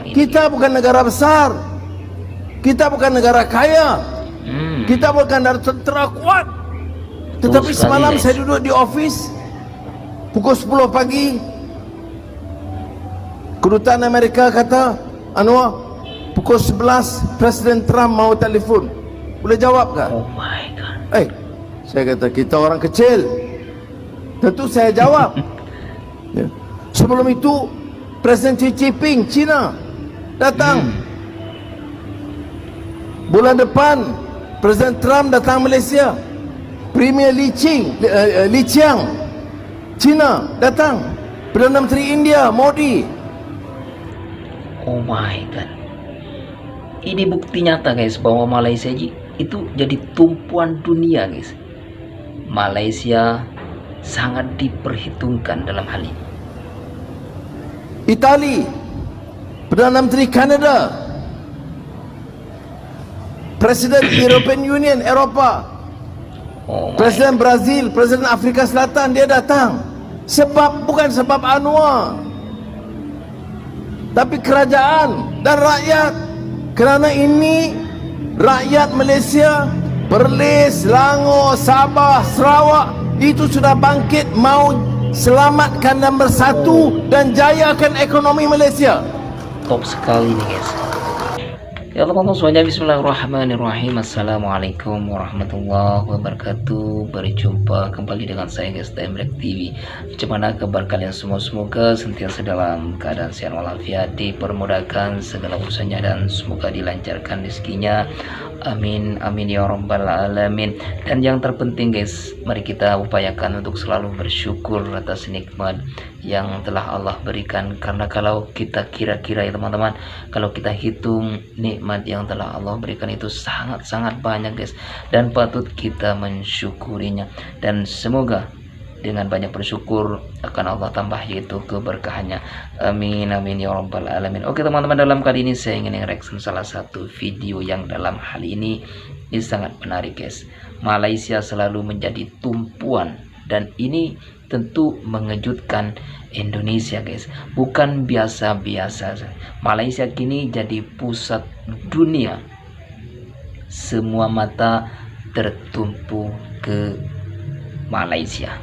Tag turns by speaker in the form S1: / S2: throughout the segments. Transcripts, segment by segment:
S1: ini.
S2: Kita bukan negara besar, kita bukan negara kaya, kita bukan dari tentera kuat. Tetapi semalam saya duduk di office pukul 10 pagi, kedutaan Amerika kata, Anwar, pukul 11 Presiden Trump mau telefon, boleh jawab tak?
S1: Oh my god.
S2: Saya kata, kita orang kecil, tentu saya jawab. Ya. Sebelum itu Presiden Xi Jinping China datang. Bulan depan Presiden Trump datang Malaysia. Premier Li Qiang China datang. Perdana Menteri India Modi.
S1: Oh my god. Ini bukti nyata guys bahwa Malaysia itu jadi tumpuan dunia guys. Malaysia sangat diperhitungkan dalam hal ini.
S2: Itali, Perdana Menteri Kanada, Presiden European Union Eropah, Presiden Brazil, Presiden Afrika Selatan, dia datang. Sebab bukan sebab Anwar, tapi kerajaan dan rakyat. Kerana ini rakyat Malaysia, Perlis, Selangor, Sabah, Sarawak itu sudah bangkit mau selamatkan dan bersatu dan jayakan ekonomi Malaysia.
S1: Top sekali nih guys. Ya teman-teman semuanya, bismillahirrahmanirrahim. Assalamualaikum warahmatullahi wabarakatuh. Berjumpa kembali dengan saya guys, Temrek TV. Bagaimana kabar kalian semua? Semoga sentiasa dalam keadaan sehat walafiat, dipermudahkan segala urusannya, dan semoga dilancarkan rezekinya. Amin amin ya rabbal alamin. Dan yang terpenting guys, mari kita upayakan untuk selalu bersyukur atas nikmat yang telah Allah berikan. Karena kalau kita kira-kira ya teman-teman, kalau kita hitung nikmat yang telah Allah berikan itu sangat-sangat banyak guys, dan patut kita mensyukurinya. Dan semoga dengan banyak bersyukur akan Allah tambah yaitu keberkahannya. Amin amin ya rabbal alamin. Oke teman-teman, dalam kali ini saya ingin reaction salah satu video yang dalam hal ini sangat menarik guys. Malaysia selalu menjadi tumpuan, dan ini tentu mengejutkan Indonesia guys. Bukan biasa-biasa. Malaysia kini jadi pusat dunia. Semua mata tertumpu ke Malaysia.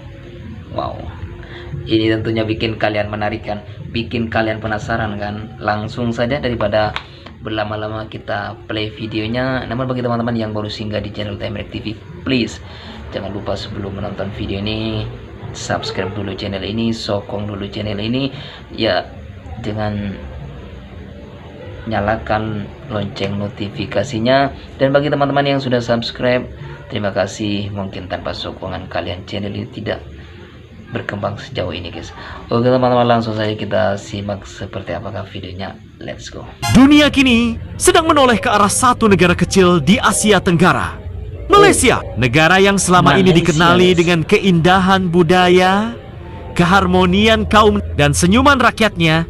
S1: Wow, ini tentunya bikin kalian menarik kan, bikin kalian penasaran kan. Langsung saja daripada berlama-lama kita play videonya. Namun bagi teman-teman yang baru singgah di channel Temrek TV, please jangan lupa sebelum menonton video ini subscribe dulu channel ini, sokong dulu channel ini ya, dengan nyalakan lonceng notifikasinya. Dan bagi teman-teman yang sudah subscribe, terima kasih. Mungkin tanpa sokongan kalian channel ini tidak berkembang sejauh ini guys. Oke teman-teman, langsung saja kita simak seperti apakah videonya. Let's go.
S3: Dunia kini sedang menoleh ke arah satu negara kecil di Asia Tenggara, Malaysia. Negara yang selama ini dikenali dengan keindahan budaya, keharmonian kaum, dan senyuman rakyatnya,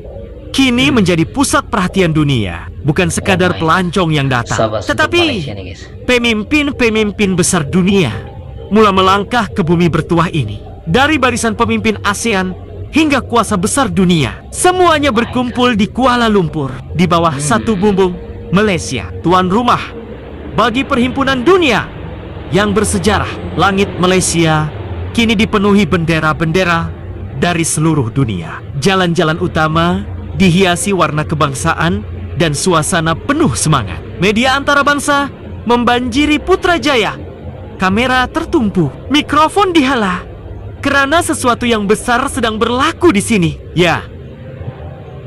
S3: kini menjadi pusat perhatian dunia. Bukan sekadar pelancong yang datang, tetapi pemimpin-pemimpin besar dunia mulai melangkah ke bumi bertuah ini. Dari barisan pemimpin ASEAN hingga kuasa besar dunia, semuanya berkumpul di Kuala Lumpur di bawah satu bumbung Malaysia, tuan rumah bagi perhimpunan dunia yang bersejarah. Langit Malaysia kini dipenuhi bendera-bendera dari seluruh dunia. Jalan-jalan utama dihiasi warna kebangsaan dan suasana penuh semangat. Media antarabangsa membanjiri Putrajaya. Kamera tertumpu, mikrofon dihala, karena sesuatu yang besar sedang berlaku di sini. Ya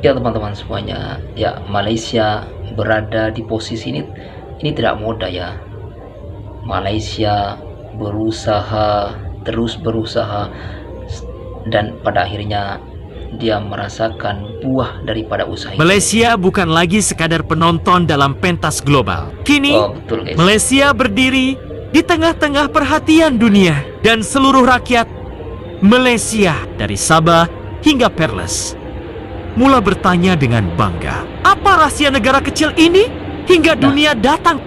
S1: teman-teman semuanya, ya Malaysia berada di posisi ini tidak mudah ya. Malaysia terus berusaha, dan pada akhirnya dia merasakan buah daripada usaha.
S3: Malaysia bukan lagi sekadar penonton dalam pentas global. Kini
S1: betul, guys.
S3: Malaysia berdiri di tengah-tengah perhatian dunia, dan seluruh rakyat Malaysia dari Sabah hingga Perlis mula bertanya dengan bangga, apa rahasia negara kecil ini hingga dunia datang?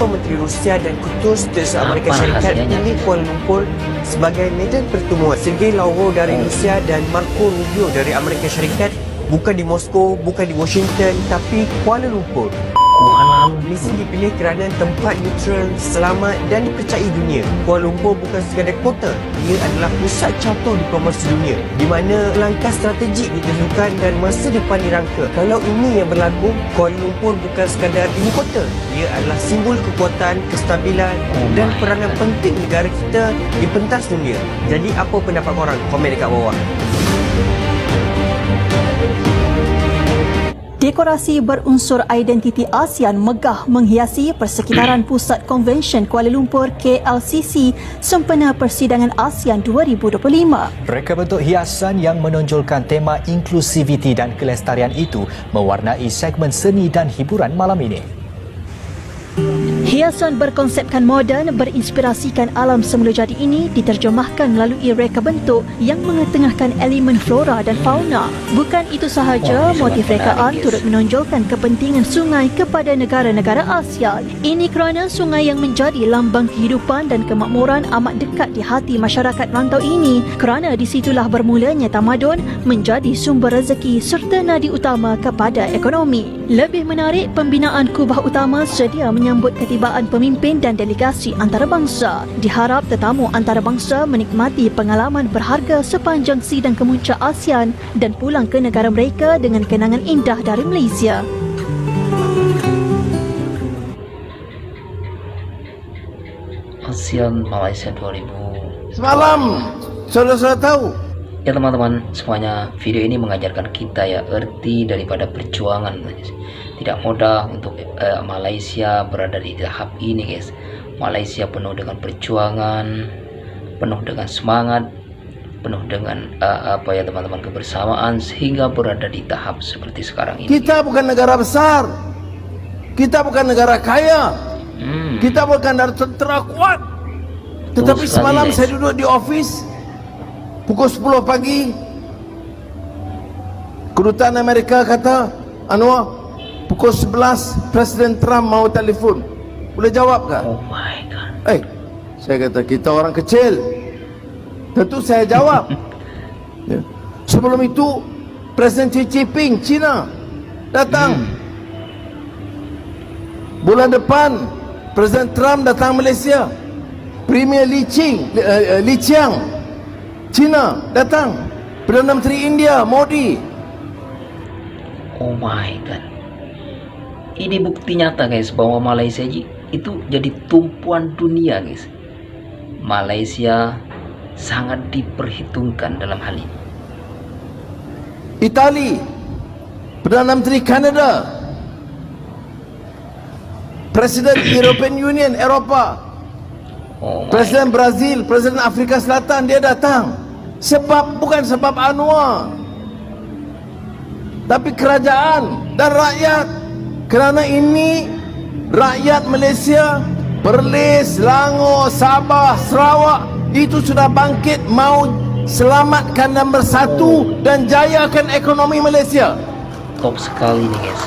S4: Menteri Rusia dan Kutus dari Amerika Syarikat ini Kuala Lumpur sebagai medan pertemuan. Sergei Lavrov dari Rusia dan Marco Rubio dari Amerika Syarikat Bukan di Moskow, bukan di Washington, tapi Kuala Lumpur.
S1: Kuala
S4: Malaysia
S1: Lumpur.
S4: dipilih kerana tempat neutral, selamat dan dipercayai dunia. Kuala Lumpur bukan sekadar kota, ia adalah pusat contoh diplomasi dunia di mana langkah strategik ditentukan dan masa depan dirangka. Kalau ini yang berlaku, Kuala Lumpur bukan sekadar ibu kota, ia adalah simbol kekuatan, kestabilan dan peranan penting negara kita di pentas dunia. Jadi apa pendapat korang? Komen dekat bawah.
S5: Dekorasi berunsur identiti ASEAN megah menghiasi persekitaran Pusat Konvensyen Kuala Lumpur KLCC sempena Persidangan ASEAN 2025.
S6: Reka bentuk hiasan yang menonjolkan tema inklusiviti dan kelestarian itu mewarnai segmen seni dan hiburan malam ini.
S5: Hiasan berkonsepkan moden berinspirasikan alam semula jadi ini diterjemahkan melalui reka bentuk yang mengetengahkan elemen flora dan fauna. Bukan itu sahaja, motif rekaan turut menonjolkan kepentingan sungai kepada negara-negara ASEAN. Ini kerana sungai yang menjadi lambang kehidupan dan kemakmuran amat dekat di hati masyarakat rantau ini, kerana di situlah bermulanya tamadun menjadi sumber rezeki serta nadi utama kepada ekonomi. Lebih menarik, pembinaan kubah utama sedia menyambut ketibaan pemimpin dan delegasi antarabangsa. Diharap tetamu antarabangsa menikmati pengalaman berharga sepanjang sidang kemuncak ASEAN dan pulang ke negara mereka dengan kenangan indah dari Malaysia.
S1: ASEAN Malaysia 2000.
S2: Semalam saudara-saudara tahu
S1: Ya teman-teman semuanya, video ini mengajarkan kita ya arti daripada perjuangan guys. Tidak mudah untuk Malaysia berada di tahap ini guys. Malaysia penuh dengan perjuangan, penuh dengan semangat, penuh dengan apa ya teman-teman, kebersamaan sehingga berada di tahap seperti sekarang ini.
S2: kita bukan negara besar, kita bukan negara kaya, kita bukan negara tentera kuat. Tetapi
S1: sekali,
S2: semalam
S1: guys.
S2: saya duduk di office pukul 10 pagi, kedutaan Amerika kata, Anwar, pukul 11 Presiden Trump mau telefon, boleh jawab tak?
S1: Oh my god.
S2: Saya kata kita orang kecil, tentu saya jawab. Ya. Sebelum itu Presiden Xi Jinping China datang. Bulan depan Presiden Trump datang Malaysia. Premier Li Qiang China datang. Perdana Menteri India Modi.
S1: Oh my god. Ini bukti nyata guys bahwa Malaysia itu jadi tumpuan dunia guys. Malaysia sangat diperhitungkan dalam hal ini.
S2: Itali, Perdana Menteri Kanada, Presiden European Union Eropah,
S1: Oh my
S2: Presiden Brazil, Presiden Afrika Selatan, dia datang. Sebab bukan sebab Anwar, tapi kerajaan dan rakyat. Kerana ini rakyat Malaysia, Perlis, Selangor, Sabah, Sarawak itu sudah bangkit mau selamatkan dan bersatu dan jayakan ekonomi Malaysia.
S1: top sekali nih guys.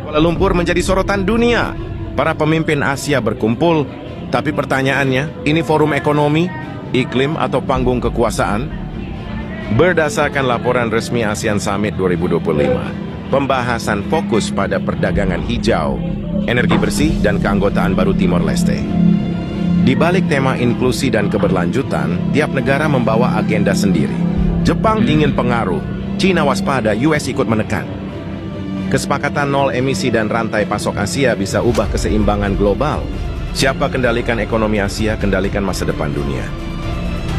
S7: Kuala Lumpur menjadi sorotan dunia. Para pemimpin Asia berkumpul, tapi pertanyaannya, ini forum ekonomi, iklim atau panggung kekuasaan? Berdasarkan laporan resmi ASEAN Summit 2025, pembahasan fokus pada perdagangan hijau, energi bersih dan keanggotaan baru Timor Leste. Di balik tema inklusi dan keberlanjutan, tiap negara membawa agenda sendiri. Jepang ingin pengaruh, China waspada, US ikut menekan. Kesepakatan nol emisi dan rantai pasok Asia bisa ubah keseimbangan global. Siapa kendalikan ekonomi Asia, kendalikan masa depan dunia.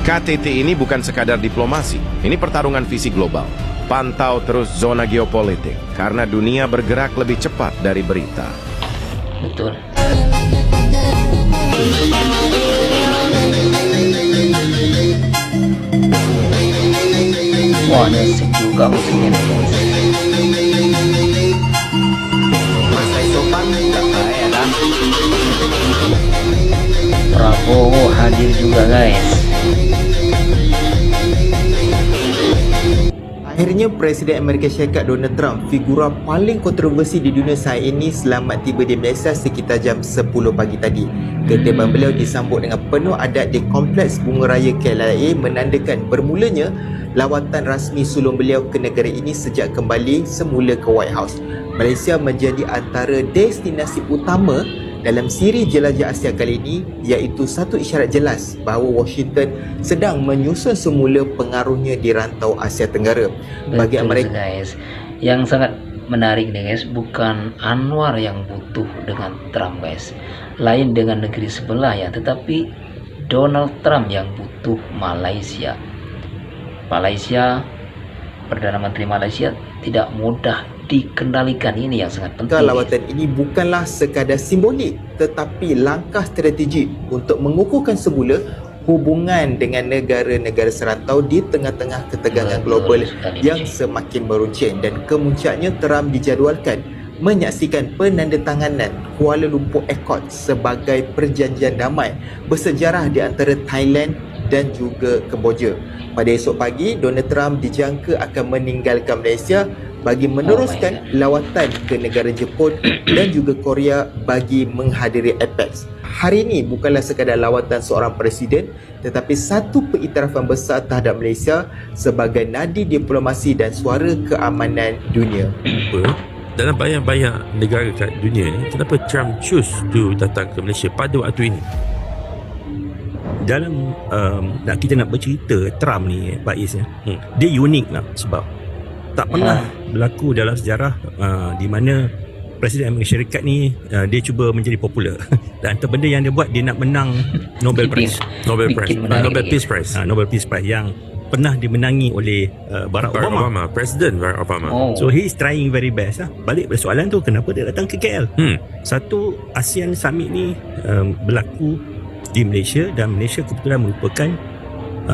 S7: KTT ini bukan sekadar diplomasi, ini pertarungan visi global. Pantau terus zona geopolitik, karena dunia bergerak lebih cepat dari berita.
S1: Betul. Wah, ini asik juga musiknya nih guys. Prabowo hadir juga guys.
S8: Akhirnya Presiden Amerika Syarikat Donald Trump, figura paling kontroversi di dunia saat ini, selamat tiba di Malaysia sekitar jam 10 pagi tadi. Ketiban beliau disambut dengan penuh adat di Kompleks Bunga Raya KLIA, menandakan bermulanya lawatan rasmi sulung beliau ke negara ini sejak kembali semula ke White House. Malaysia menjadi antara destinasi utama dalam siri jelajah Asia kali ini, iaitu satu isyarat jelas bahawa Washington sedang menyusun semula pengaruhnya di rantau Asia Tenggara. Bagi
S1: Betul,
S8: Amerika,
S1: guys, yang sangat menarik nih guys, bukan Anwar yang butuh dengan Trump guys, lain dengan negeri sebelah ya, tetapi Donald Trump yang butuh Malaysia. Perdana Menteri Malaysia tidak mudah dikendalikan, ini yang sangat penting.
S8: lawatan ini bukanlah sekadar simbolik, tetapi langkah strategik untuk mengukuhkan semula hubungan dengan negara-negara serantau di tengah-tengah ketegangan global yang semakin meruncing. Dan kemuncaknya, Trump dijadualkan menyaksikan penandatanganan Kuala Lumpur Accord sebagai perjanjian damai bersejarah di antara Thailand dan juga Kemboja. Pada esok pagi, Donald Trump dijangka akan meninggalkan Malaysia bagi meneruskan lawatan ke negara Jepun dan juga Korea bagi menghadiri APEC. Hari ini bukanlah sekadar lawatan seorang presiden, tetapi satu pengiktirafan besar terhadap Malaysia sebagai nadi diplomasi dan suara keamanan dunia.
S9: Dalam banyak-banyak negara kat dunia ni, kenapa Trump choose to datang ke Malaysia pada waktu ini? Dalam kita nak bercerita Trump ni, Pak Is, dia unik lah, sebab tak pernah berlaku dalam sejarah di mana Presiden Amerika Syarikat ni dia cuba menjadi popular. Dan antara benda yang dia buat, dia nak menang Nobel Prize. Nobel Peace Prize yang pernah dimenangi oleh Barack Obama. Presiden Barack Obama. So he is trying very best lah. Balik pada soalan tu, kenapa dia datang ke KL? Satu, ASEAN Summit ni berlaku di Malaysia, dan Malaysia kebetulan merupakan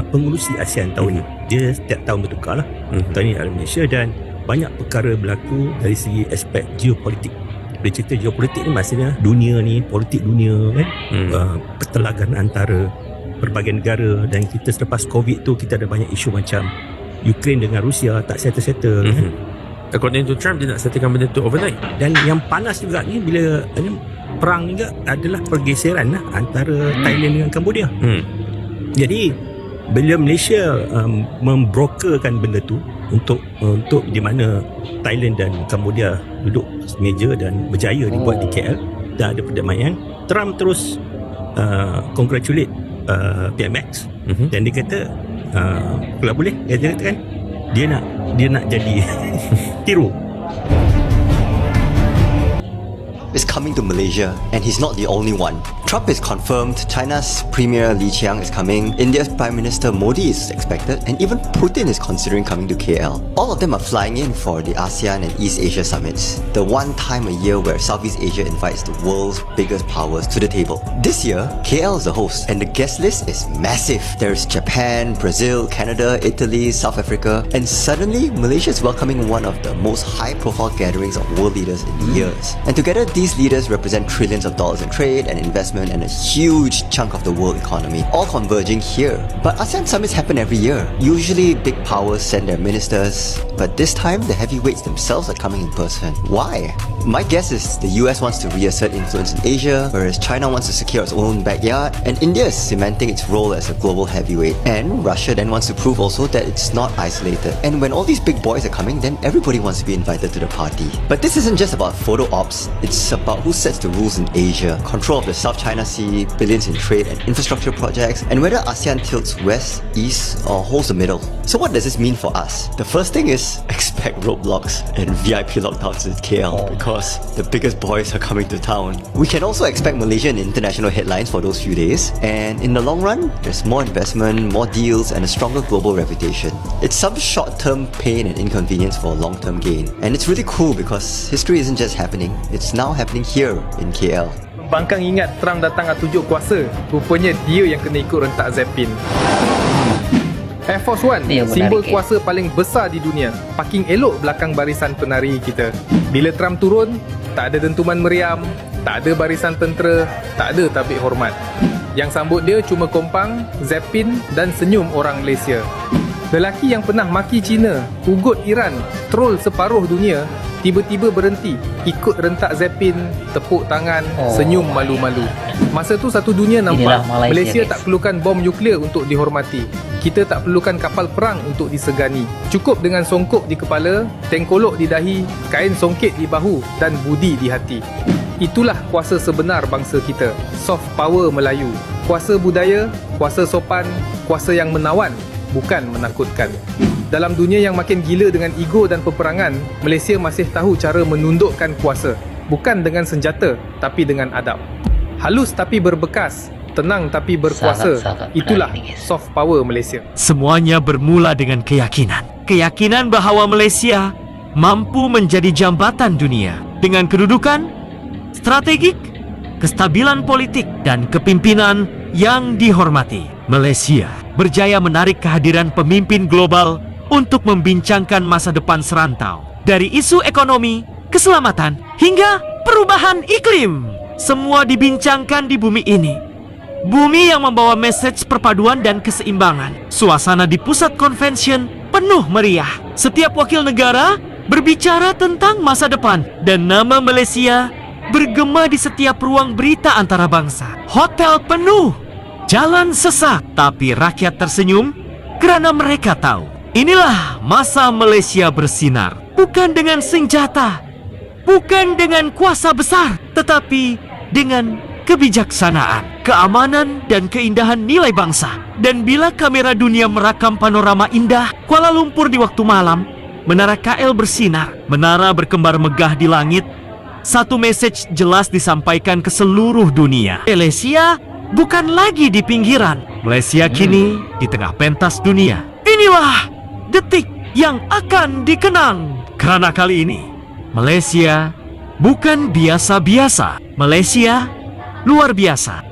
S9: pengurusi ASEAN tahun ni. Dia setiap tahun bertukar lah. Tahun ni ada Malaysia, dan banyak perkara berlaku dari segi aspek geopolitik. Bila cerita geopolitik ni, maksudnya dunia ni, politik dunia kan, pertelagan antara berbagai negara. Dan kita selepas COVID tu, kita ada banyak isu macam Ukraine dengan Rusia tak settle-settle kan.
S10: According to Trump, dia nak settlekan benda tu overnight.
S9: Dan yang panas juga ni, bila perang juga adalah pergeseran lah antara Thailand dengan Cambodia. Jadi bila Malaysia membrokerkan benda tu untuk di mana Thailand dan Cambodia duduk meja dan berjaya dibuat di KL dan ada perdamaian, Trump terus congratulate PMX, dan dia kata kalau boleh, dia katakan dia nak jadi hero.
S11: Is coming to Malaysia, and he's not the only one. Trump is confirmed, China's Premier Li Qiang is coming, India's Prime Minister Modi is expected, and even Putin is considering coming to KL. All of them are flying in for the ASEAN and East Asia summits, the one time a year where Southeast Asia invites the world's biggest powers to the table. This year, KL is the host, and the guest list is massive. There's Japan, Brazil, Canada, Italy, South Africa, and suddenly Malaysia is welcoming one of the most high-profile gatherings of world leaders in years. And together, these leaders represent trillions of dollars in trade and investment and a huge chunk of the world economy, all converging here. But ASEAN summits happen every year. Usually big powers send their ministers, but this time the heavyweights themselves are coming in person. Why? My guess is the US wants to reassert influence in Asia, whereas China wants to secure its own backyard, and India is cementing its role as a global heavyweight. And Russia then wants to prove also that it's not isolated. And when all these big boys are coming, then everybody wants to be invited to the party. But this isn't just about photo ops, it's about who sets the rules in Asia, control of the South China Sea, billions in trade and infrastructure projects, and whether ASEAN tilts west, east, or holds the middle. So what does this mean for us? The first thing is expect roadblocks and VIP lockdowns in KL because the biggest boys are coming to town. We can also expect Malaysian international headlines for those few days, and in the long run, there's more investment, more deals, and a stronger global reputation. It's some short-term pain and inconvenience for a long-term gain, and it's really cool because history isn't just happening, it's now happening here in KL.
S12: Bangkang ingat Trump datang tunjuk kuasa, rupanya dia yang kena ikut rentak Zeppin. Air Force One, simbol kuasa paling besar di dunia, parking elok belakang barisan penari kita. Bila Trump turun, tak ada dentuman meriam, tak ada barisan tentera, tak ada tabik hormat. Yang sambut dia cuma kompang, Zeppin dan senyum orang Malaysia. Lelaki yang pernah maki China, ugut Iran, troll separuh dunia, tiba-tiba berhenti, ikut rentak Zeppin, tepuk tangan, senyum malu-malu. Masa tu satu dunia nampak Malaysia tak perlukan bom nuklear untuk dihormati. Kita tak perlukan kapal perang untuk disegani. Cukup dengan songkok di kepala, tengkolok di dahi, kain songket di bahu dan budi di hati. Itulah kuasa sebenar bangsa kita. Soft power Melayu. Kuasa budaya, kuasa sopan, kuasa yang menawan, bukan menakutkan. Dalam dunia yang makin gila dengan ego dan peperangan, Malaysia masih tahu cara menundukkan kuasa. Bukan dengan senjata, tapi dengan adab. Halus tapi berbekas, tenang tapi berkuasa. Itulah soft power Malaysia.
S3: Semuanya bermula dengan keyakinan. Keyakinan bahawa Malaysia mampu menjadi jambatan dunia dengan kedudukan strategik, kestabilan politik, dan kepimpinan yang dihormati. Malaysia berjaya menarik kehadiran pemimpin global untuk membincangkan masa depan serantau. Dari isu ekonomi, keselamatan, hingga perubahan iklim. Semua dibincangkan di bumi ini. Bumi yang membawa mesej perpaduan dan keseimbangan. Suasana di pusat convention penuh meriah. Setiap wakil negara berbicara tentang masa depan. Dan nama Malaysia bergema di setiap ruang berita antara bangsa. Hotel penuh, jalan sesak, tapi rakyat tersenyum kerana mereka tahu inilah masa Malaysia bersinar. Bukan dengan senjata, bukan dengan kuasa besar, tetapi dengan kebijaksanaan, keamanan, dan keindahan nilai bangsa. Dan bila kamera dunia merakam panorama indah Kuala Lumpur di waktu malam, menara KL bersinar, menara berkembar megah di langit, satu mesej jelas disampaikan ke seluruh dunia. Malaysia bukan lagi di pinggiran. Malaysia kini di tengah pentas dunia. Inilah detik yang akan dikenang. Kerana kali ini, Malaysia bukan biasa-biasa. Malaysia luar biasa.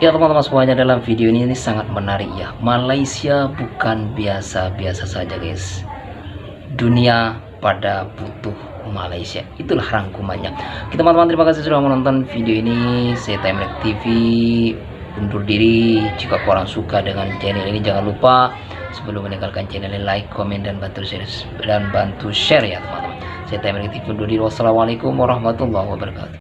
S1: Ya teman-teman semuanya, dalam video ini sangat menarik ya. Malaysia bukan biasa-biasa saja guys. Dunia pada butuh Malaysia. Itulah rangkumannya. Oke teman-teman, terima kasih sudah menonton video ini. Saya Timelapse TV undur diri. Jika korang suka dengan channel ini, jangan lupa sebelum meninggalkan channel ini, like, komen, dan bantu share ya teman-teman. Saya Timelapse TV undur diri. Wassalamualaikum warahmatullahi wabarakatuh.